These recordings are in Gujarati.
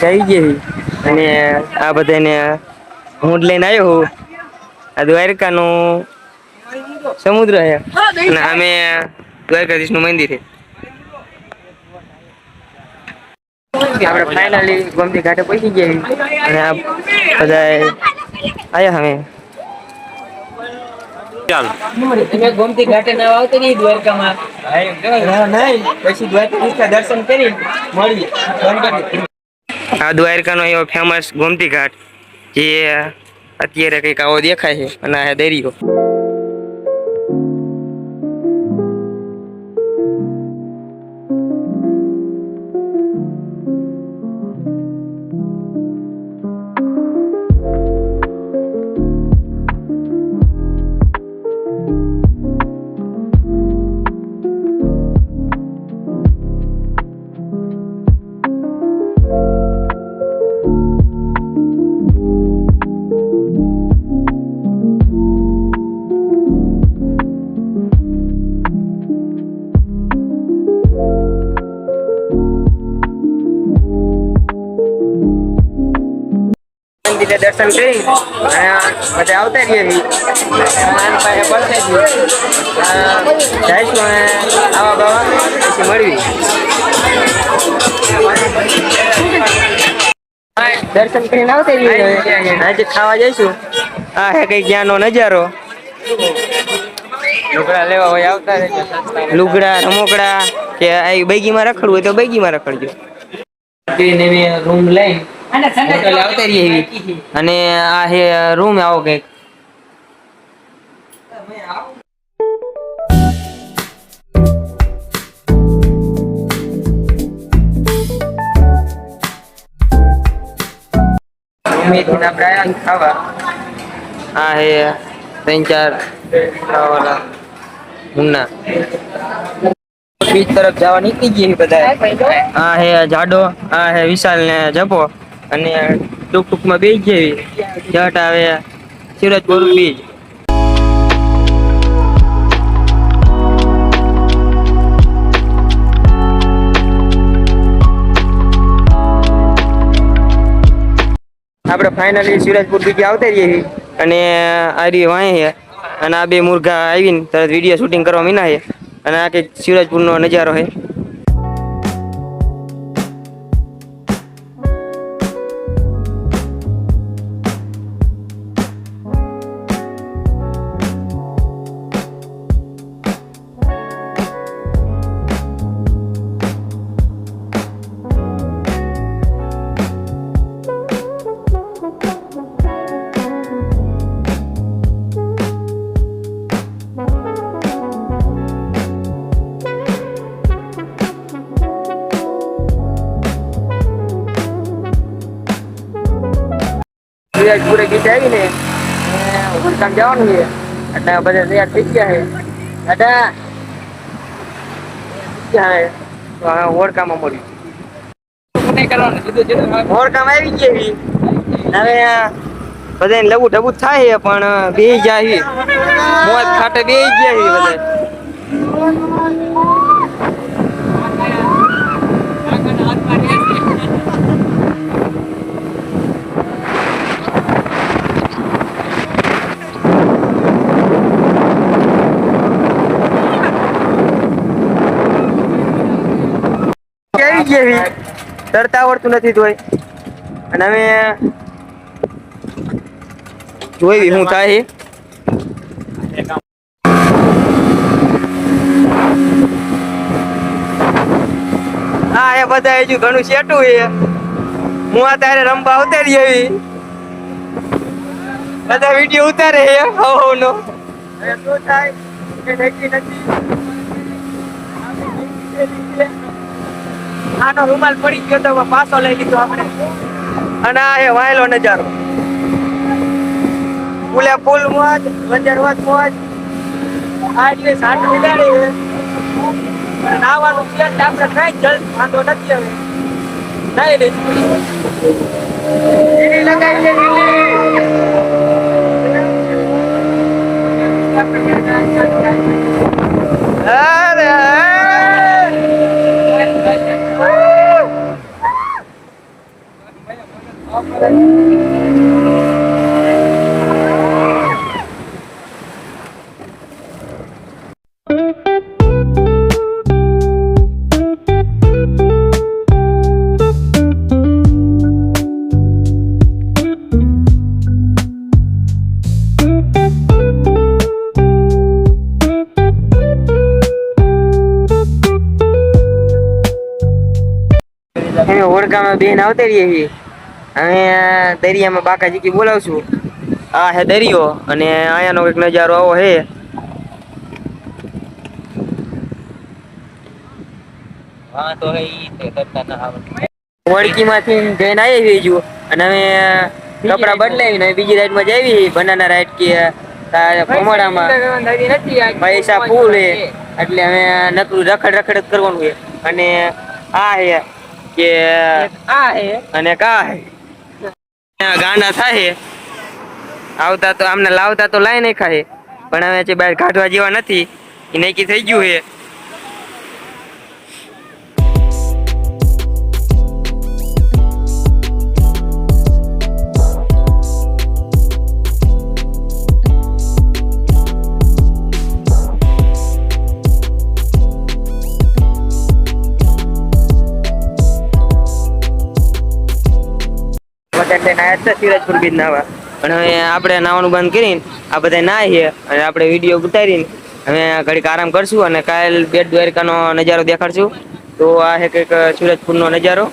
થઈ ગઈ અને આ બધાને હું લઈને આવ્યો હું આ દ્વારકા નું સમુદ્ર છે અને અમે દ્વારકાધીશ નું મંદિર છે. આપણે ફાઇનલી ગોમતી ઘાટે પહોંચી ગયા અને આ બધા આયા હવે ચાલ તમે ગોમતી ઘાટે ના આવતો નહીં દ્વારકામાં નહીં પછી દ્વારકાધીશના દર્શન કરી મળી. આ દ્વારકાનો એવો ફેમસ ગોમતી ઘાટ જે અત્યારે કંઈક આવો દેખાય છે અને આ દરિયો. દર્શન કરી બધા આવતા રહીએ જઈશું આવા બાવા પછી મળવી. દર્શન કરીને આવતા રહીએ આજે ખાવા જઈશું. આ હે કઈ જ્ઞાનનો નજારો. લુગડા લેવા હોય આવતા રહેજો. લુગડા રમકડા કે આ બેગીમાં રખડવું હોય તો બેગીમાં રખડજો. રૂમ લઈ હોટલ આવતા રહીએ અને આ હે રૂમ આવો કઈક. ખાવા આ હે 3-4 વાળા મુન્ના બીચ તરફ જવા નીકળી ગઈ બધા. આ હે જાડો, આ હે વિશાલ ને જપો અને ટૂંકમાં બે જેવી જટ આવે સુરજપુર બીચ. આપણે ફાઇનલી સુરજપુર બીચ આવતા રહીએ અને આ રહી વાંહે છે અને આ બે મુર્ગા આવીને તરત વિડીયો શૂટિંગ કરવા મીના છે અને આ કંઈક સુરજપુરનો નજારો છે. પૂરે ગીત આવીને ઓળખાણ જવાનું છે એટલે બધા તૈયાર થઈ ગયા છે. ઓળખામાં મળ્યું ઓળખામ આવી ગઈ હવે બધાને લવું ઢબું થાય પણ બે જાય મોત ખાટે બે ગયા બધા. તરતા આવડતું નથી તોય અને અમે જોઈ હું થાય. હા એ બધા હજુ ઘણું સેટું છે. હું અત્યારે રમવા ઉતારી આવી બધા વિડીયો ઉતારે છે હવનો. શું થાય આનો રૂમાલ પડી ગયો તો પાછો લઈ લીધો આપણે. અને આ એ વાયલો નજારો પુલે પુલ મોજ વંજરવત મોજ આટલી સાટ ઉડાડી નાવાનું છે આપણે કઈ જલ્દ વાંધો નથી. હવે નહીં લગાવી અરે ઓળખામાં બેન આવતી રહીએ અમે દરિયામાં બાકાજી બોલાવશું. આ હે દરિયો અને અહીંયાનો એક નજારો આવો હે. હા તો ઓળખીમાંથી જઈને આવી જો અને અમે કપડા બદલાવીને બીજી રાઈડ માં જઈએ બનાના રાઈડ કે ભમોડામાં પૈસા ફૂલ હે એટલે અમે નકરું રખડ રખડ કરવાનું છે. અને આ હે કે આ હે અને કા હે ગાંડા થાય આવતા તો આમને લાવતા તો લાઈ નહીં ખાય પણ હવે છે બહાર કાઢવા જેવા નથી એ નક્કી થઈ ગયું હે. સિરાજપુર બીચ નાવા પણ હવે આપણે નાવાનું બંધ કરીને આ બધા નાહીએ અને આપણે વિડીયો ઉતારીને હવે ઘડીક આરામ કરશું અને કાલ બેટ દ્વારકાનો નજારો દેખાડશું. તો આ છે કંઈક સુરજપુરનો નજારો.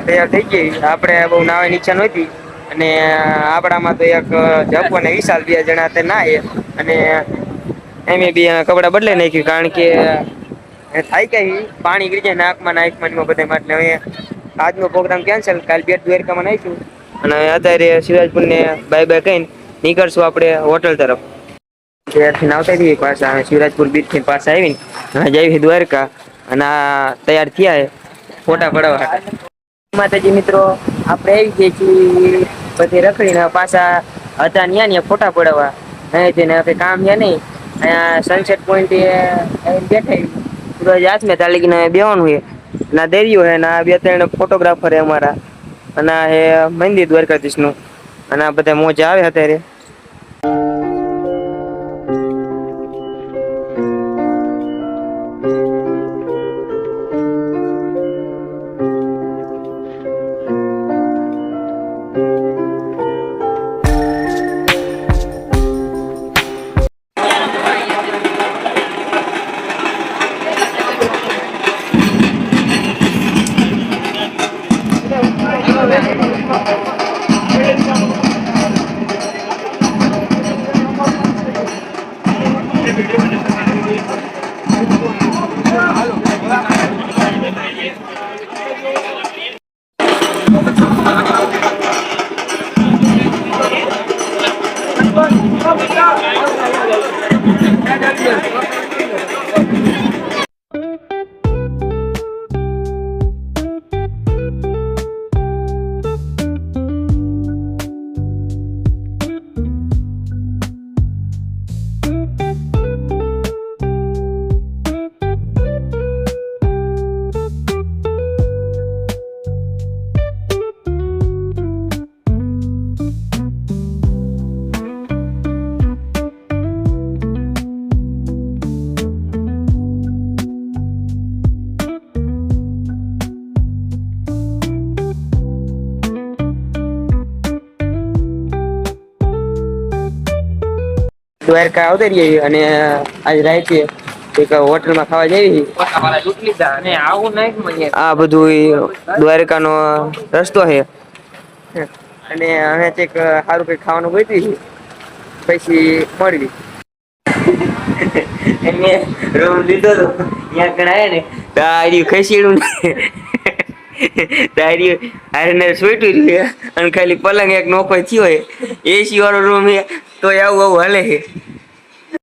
તૈયાર થઈ ગઈ આપણે બહુ નાવાની ઈચ્છા નહોતી અને આપણામાં તો એક જપો ને વિશાલ 2 જણા તે નાય અને એમે બી કપડા બદલાઈ નાખ્યું કારણ કે થાય કે પાણી ગરી જાય નાકમાં બધામાં એટલે હવે આજનો પ્રોગ્રામ કેન્સલ. કાલ બેટ દ્વારકામાં નાખ્યું અને અત્યારે સિરાજપુર ને બાય બાય કહીને નીકળશું આપણે હોટલ તરફ. ત્યારથી આવતા રહીએ પાછા શિવરાજપુર બીચ થી પાછા આવીને જઈએ દ્વારકા અને તૈયાર થયા ફોટા પડાવવા હતા. માતાજી મિત્રો આપણે આવી ગયા છીએ પછી રખડીને પાછા હતા ત્યાં ફોટા પડાવવા અહીંયાથી કઈ કામ છે નહીં. અહીંયા સનસેટ પોઈન્ટ બેઠા રોજ હાથમાં તાલીને બેવાનું છે ના દરિયો છે ના 2-3 ફોટોગ્રાફર છે અમારા અને હે મંદિર દ્વારકાધીશનું અને આ બધા મોજા આવે અત્યારે. દ્વારકા આવતા રહીએ અને આજ રાતે એક હોટલમાં ખાવા જઈ આ બધું દ્વારકાનો રસ્તો છે અને હવે કંઈક સારું કંઈક ખાવાનું ગોતી પછી મળવી એને રૂમ લીધો તો ત્યાં કણાય ને તારી ખસેડું ને તારી હારને સુઈટું રહ્યું અને ખાલી પલંગ એક નોકો થયો હોય એસી વાળો રૂમ છે તો આવું આવું હાલે છે